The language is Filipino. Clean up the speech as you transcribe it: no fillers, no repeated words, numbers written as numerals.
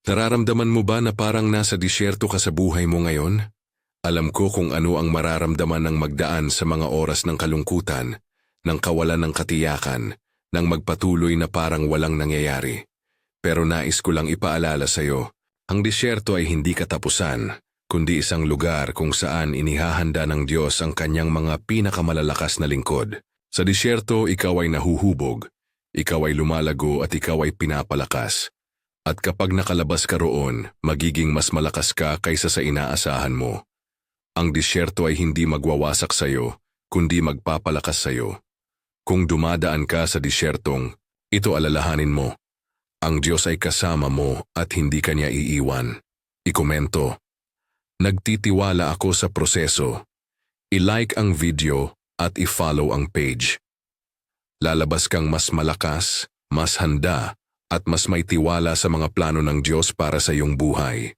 Nararamdaman mo ba na parang nasa disyerto ka sa buhay mo ngayon? Alam ko kung ano ang mararamdaman ng magdaan sa mga oras ng kalungkutan, ng kawalan ng katiyakan, ng magpatuloy na parang walang nangyayari. Pero nais ko lang ipaalala sa'yo, ang disyerto ay hindi katapusan, kundi isang lugar kung saan inihahanda ng Diyos ang kanyang mga pinakamalalakas na lingkod. Sa disyerto, ikaw ay nahuhubog, ikaw ay lumalago at ikaw ay pinapalakas. At kapag nakalabas ka roon, magiging mas malakas ka kaysa sa inaasahan mo. Ang disyerto ay hindi magwawasak sa'yo, kundi magpapalakas sa'yo. Kung dumadaan ka sa disyertong, ito alalahanin mo. Ang Diyos ay kasama mo at hindi kanya iiwan. Ikomento. Nagtitiwala ako sa proseso. I-like ang video at i-follow ang page. Lalabas kang mas malakas, mas handa, at mas may tiwala sa mga plano ng Diyos para sa iyong buhay.